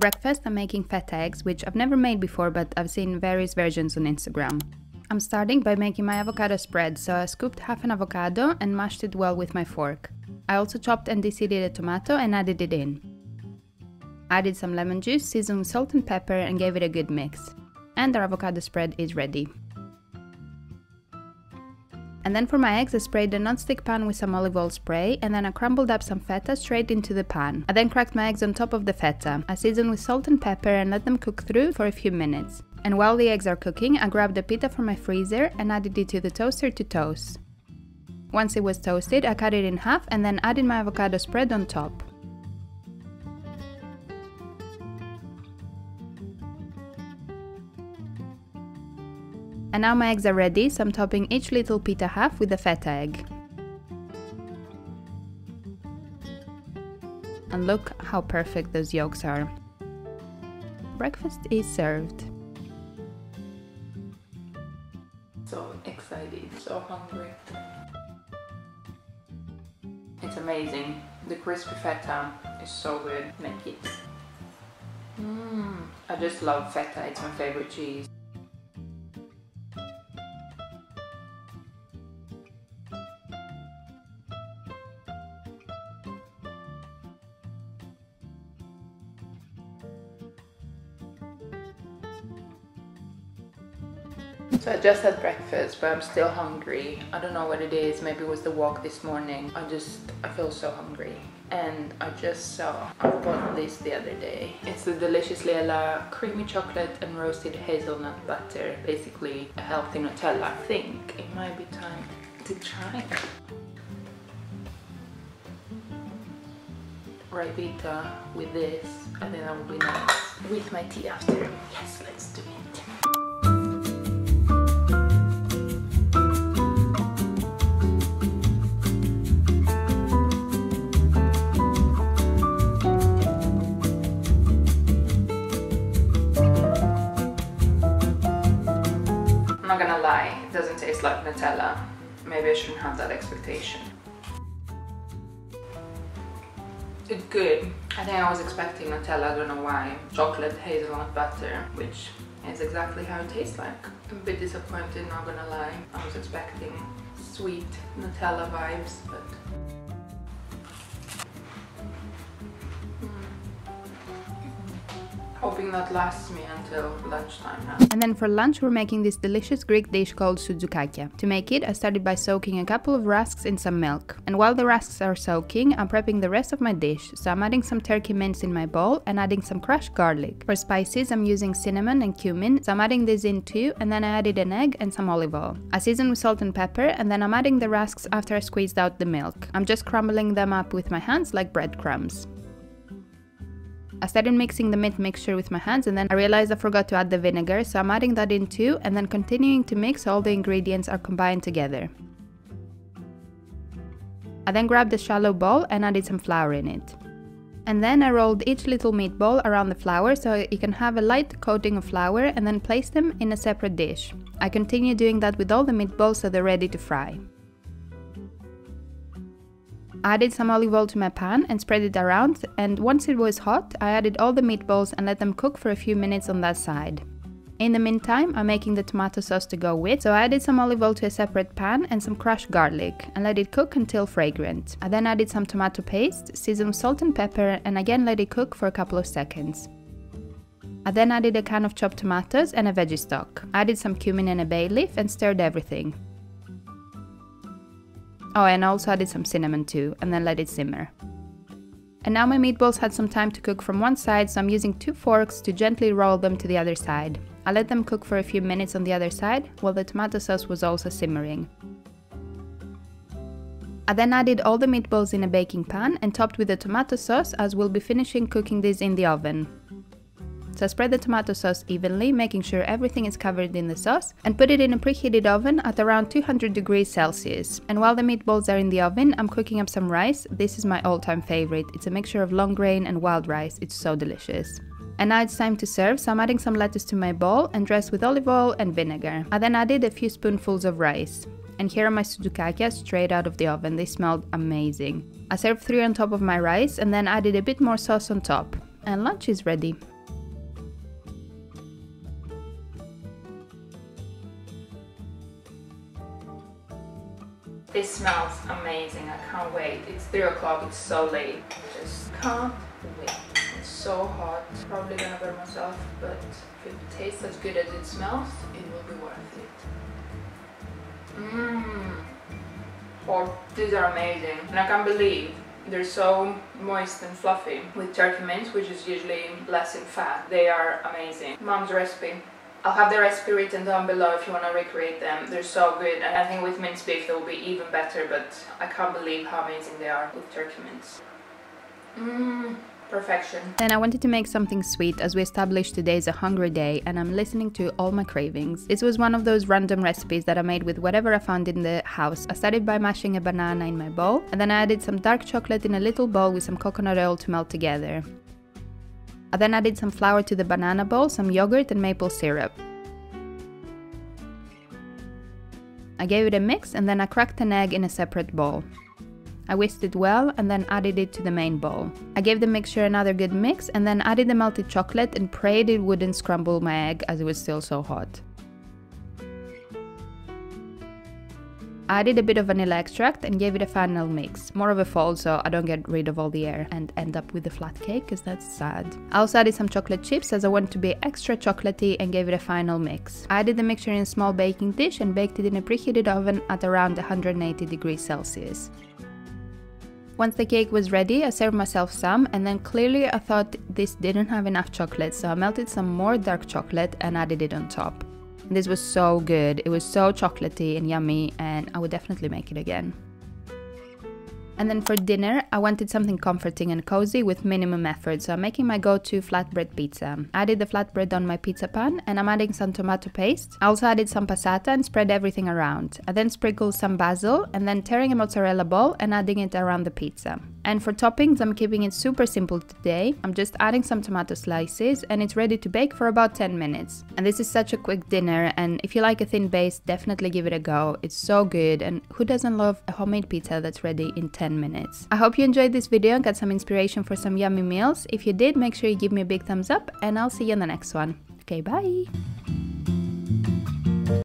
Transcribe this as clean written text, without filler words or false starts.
breakfast I'm making feta eggs, which I've never made before but I've seen various versions on Instagram. I'm starting by making my avocado spread, so I scooped half an avocado and mashed it well with my fork. I also chopped and deseeded a tomato and added it in. Added some lemon juice, seasoned with salt and pepper and gave it a good mix. And our avocado spread is ready. And then for my eggs I sprayed a non-stick pan with some olive oil spray and then I crumbled up some feta straight into the pan. I then cracked my eggs on top of the feta. I seasoned with salt and pepper and let them cook through for a few minutes. And while the eggs are cooking, I grabbed a pita from my freezer and added it to the toaster to toast. Once it was toasted, I cut it in half and then added my avocado spread on top. And now my eggs are ready, so I'm topping each little pita half with a feta egg. And look how perfect those yolks are. Breakfast is served. So excited, so hungry. It's amazing. The crispy feta is so good. Make it. I just love feta, it's my favorite cheese. So I just had breakfast, but I'm still hungry. I don't know what it is, maybe it was the walk this morning. I feel so hungry. And I just saw, I bought this the other day. It's the Delicious Lela creamy chocolate and roasted hazelnut butter. Basically a healthy Nutella. I think it might be time to try. Ribena with this, I think that would be nice. With my tea after. Yes, let's do it. I'm not gonna lie, it doesn't taste like Nutella. Maybe I shouldn't have that expectation. It's good. I think I was expecting Nutella, I don't know why. Chocolate hazelnut butter, which is exactly how it tastes like. I'm a bit disappointed, not gonna lie. I was expecting sweet Nutella vibes, but... Hoping that lasts me until lunchtime now. And then for lunch we're making this delicious Greek dish called SOUTZOUKAKIA. To make it, I started by soaking a couple of rusks in some milk. And while the rusks are soaking, I'm prepping the rest of my dish. So I'm adding some turkey mince in my bowl and adding some crushed garlic. For spices, I'm using cinnamon and cumin, so I'm adding this in too, and then I added an egg and some olive oil. I seasoned with salt and pepper, and then I'm adding the rusks after I squeezed out the milk. I'm just crumbling them up with my hands like breadcrumbs. I started mixing the mint mixture with my hands and then I realized I forgot to add the vinegar, so I'm adding that in too and then continuing to mix so all the ingredients are combined together. I then grabbed a shallow bowl and added some flour in it. And then I rolled each little meatball around the flour so you can have a light coating of flour and then place them in a separate dish. I continue doing that with all the meatballs so they're ready to fry. I added some olive oil to my pan and spread it around, and once it was hot, I added all the meatballs and let them cook for a few minutes on that side. In the meantime, I'm making the tomato sauce to go with, so I added some olive oil to a separate pan and some crushed garlic, and let it cook until fragrant. I then added some tomato paste, seasoned with salt and pepper, and again let it cook for a couple of seconds. I then added a can of chopped tomatoes and a veggie stock. I added some cumin and a bay leaf and stirred everything. Oh, and I also added some cinnamon too, and then let it simmer. And now my meatballs had some time to cook from one side, so I'm using 2 forks to gently roll them to the other side. I let them cook for a few minutes on the other side, while the tomato sauce was also simmering. I then added all the meatballs in a baking pan and topped with the tomato sauce, as we'll be finishing cooking this in the oven. So spread the tomato sauce evenly, making sure everything is covered in the sauce, and put it in a preheated oven at around 200 degrees Celsius. And while the meatballs are in the oven, I'm cooking up some rice. This is my all-time favorite. It's a mixture of long grain and wild rice. It's so delicious. And now it's time to serve, so I'm adding some lettuce to my bowl and dressed with olive oil and vinegar. I then added a few spoonfuls of rice. And here are my SOUTZOUKAKIA straight out of the oven. They smelled amazing. I served 3 on top of my rice and then added a bit more sauce on top. And lunch is ready. This smells amazing, I can't wait. It's 3 o'clock, it's so late. Just can't wait. It's so hot. Probably gonna burn myself, but if it tastes as good as it smells, it will be worth it. Oh, these are amazing. And I can't believe they're so moist and fluffy with turkey mince, which is usually less in fat. They are amazing. Mom's recipe. I'll have the recipe written down below if you want to recreate them. They're so good, and I think with minced beef they will be even better, but I can't believe how amazing they are with turkey mince. Perfection. Then I wanted to make something sweet, as we established today is a hungry day and I'm listening to all my cravings. This was one of those random recipes that I made with whatever I found in the house. I started by mashing a banana in my bowl, and then I added some dark chocolate in a little bowl with some coconut oil to melt together. I then added some flour to the banana bowl, some yogurt and maple syrup. I gave it a mix and then I cracked an egg in a separate bowl. I whisked it well and then added it to the main bowl. I gave the mixture another good mix and then added the melted chocolate and prayed it wouldn't scramble my egg as it was still so hot. I added a bit of vanilla extract and gave it a final mix. More of a fold so I don't get rid of all the air and end up with a flat cake, because that's sad. I also added some chocolate chips as I wanted to be extra chocolatey and gave it a final mix. I added the mixture in a small baking dish and baked it in a preheated oven at around 180 degrees Celsius. Once the cake was ready, I served myself some, and then clearly I thought this didn't have enough chocolate, so I melted some more dark chocolate and added it on top. This was so good. It was so chocolatey and yummy, and I would definitely make it again. And then for dinner, I wanted something comforting and cozy with minimum effort, so I'm making my go-to flatbread pizza. I added the flatbread on my pizza pan, and I'm adding some tomato paste. I also added some passata and spread everything around. I then sprinkled some basil, and then tearing a mozzarella ball and adding it around the pizza. And for toppings, I'm keeping it super simple today. I'm just adding some tomato slices, and it's ready to bake for about 10 minutes. And this is such a quick dinner, and if you like a thin base, definitely give it a go. It's so good, and who doesn't love a homemade pizza that's ready in 10 minutes? I hope you enjoyed this video and got some inspiration for some yummy meals. If you did, make sure you give me a big thumbs up, and I'll see you in the next one. Okay, bye!